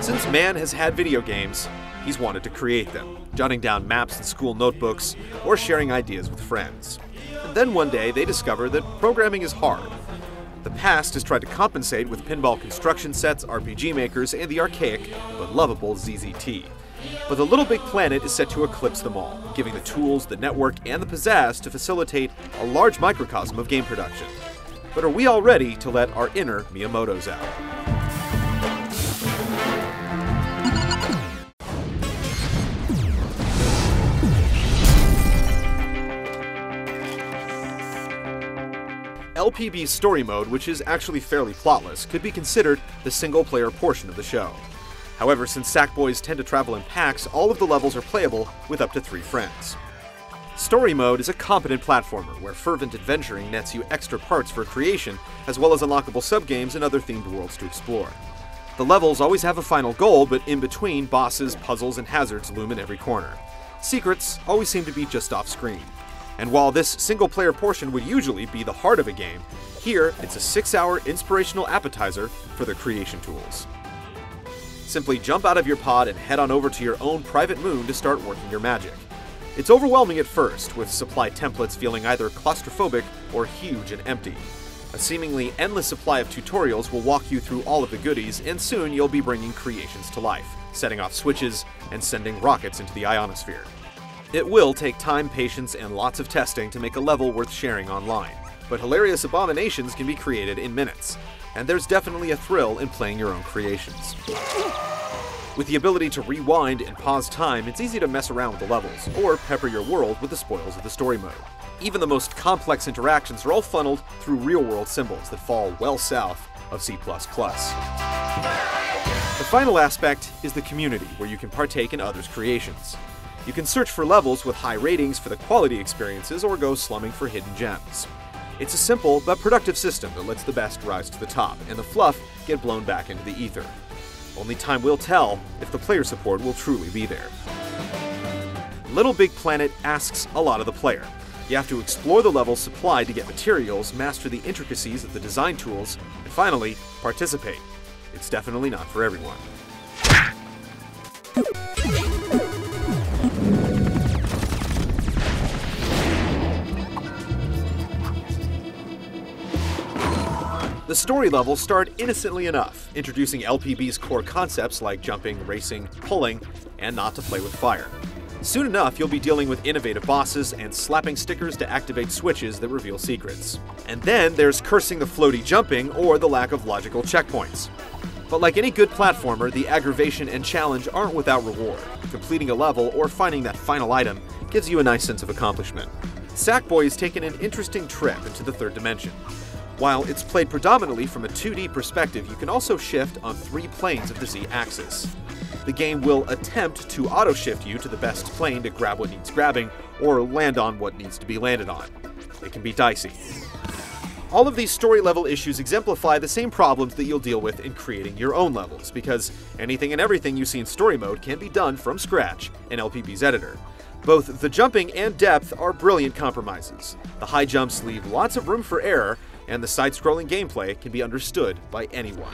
Since man has had video games, he's wanted to create them, jotting down maps in school notebooks or sharing ideas with friends. And then one day they discover that programming is hard. The past has tried to compensate with pinball construction sets, RPG makers, and the archaic but lovable ZZT. But the Little Big Planet is set to eclipse them all, giving the tools, the network, and the pizzazz to facilitate a large microcosm of game production. But are we all ready to let our inner Miyamotos out? LPB's story mode, which is actually fairly plotless, could be considered the single-player portion of the show. However, since Sackboys tend to travel in packs, all of the levels are playable with up to 3 friends. Story mode is a competent platformer, where fervent adventuring nets you extra parts for creation, as well as unlockable subgames and other themed worlds to explore. The levels always have a final goal, but in between, bosses, puzzles, and hazards loom in every corner. Secrets always seem to be just off-screen. And while this single-player portion would usually be the heart of a game, here it's a 6-hour inspirational appetizer for the creation tools. Simply jump out of your pod and head on over to your own private moon to start working your magic. It's overwhelming at first, with supply templates feeling either claustrophobic or huge and empty. A seemingly endless supply of tutorials will walk you through all of the goodies, and soon you'll be bringing creations to life, setting off switches and sending rockets into the ionosphere. It will take time, patience, and lots of testing to make a level worth sharing online, but hilarious abominations can be created in minutes, and there's definitely a thrill in playing your own creations. With the ability to rewind and pause time, it's easy to mess around with the levels, or pepper your world with the spoils of the story mode. Even the most complex interactions are all funneled through real-world symbols that fall well south of C++. The final aspect is the community, where you can partake in others' creations. You can search for levels with high ratings for the quality experiences or go slumming for hidden gems. It's a simple but productive system that lets the best rise to the top and the fluff get blown back into the ether. Only time will tell if the player support will truly be there. Little Big Planet asks a lot of the player. You have to explore the levels supplied to get materials, master the intricacies of the design tools, and finally, participate. It's definitely not for everyone. The story levels start innocently enough, introducing LPB's core concepts like jumping, racing, pulling, and not to play with fire. Soon enough, you'll be dealing with innovative bosses and slapping stickers to activate switches that reveal secrets. And then there's cursing the floaty jumping or the lack of logical checkpoints. But like any good platformer, the aggravation and challenge aren't without reward. Completing a level or finding that final item gives you a nice sense of accomplishment. Sackboy has taken an interesting trip into the third dimension. While it's played predominantly from a 2D perspective, you can also shift on 3 planes of the Z-axis. The game will attempt to auto-shift you to the best plane to grab what needs grabbing, or land on what needs to be landed on. It can be dicey. All of these story-level issues exemplify the same problems that you'll deal with in creating your own levels, because anything and everything you see in story mode can be done from scratch in LPB's editor. Both the jumping and depth are brilliant compromises. The high jumps leave lots of room for error, and the side-scrolling gameplay can be understood by anyone.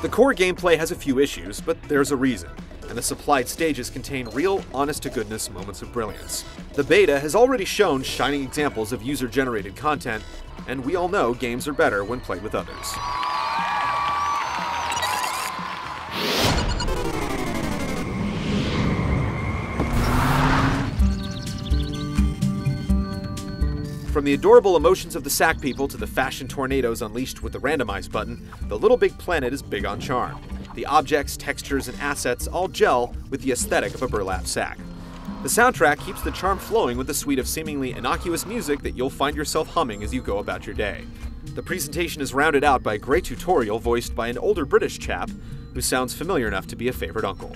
The core gameplay has a few issues, but there's a reason, and the supplied stages contain real, honest-to-goodness moments of brilliance. The beta has already shown shining examples of user-generated content, and we all know games are better when played with others. From the adorable emotions of the Sack people to the fashion tornadoes unleashed with the randomize button, the Little Big Planet is big on charm. The objects, textures, and assets all gel with the aesthetic of a burlap sack. The soundtrack keeps the charm flowing with a suite of seemingly innocuous music that you'll find yourself humming as you go about your day. The presentation is rounded out by a great tutorial voiced by an older British chap who sounds familiar enough to be a favorite uncle.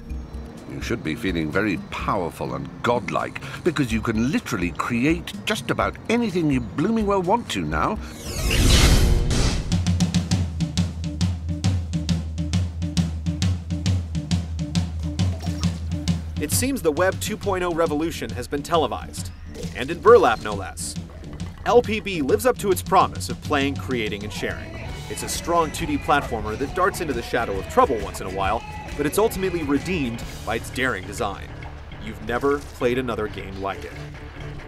You should be feeling very powerful and godlike, because you can literally create just about anything you blooming well want to now. It seems the Web 2.0 revolution has been televised, and in burlap no less. LPB lives up to its promise of playing, creating, and sharing. It's a strong 2D platformer that darts into the shadow of trouble once in a while, but it's ultimately redeemed by its daring design. You've never played another game like it.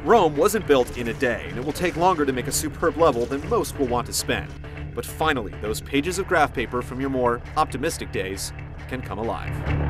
Rome wasn't built in a day, and it will take longer to make a superb level than most will want to spend. But finally, those pages of graph paper from your more optimistic days can come alive.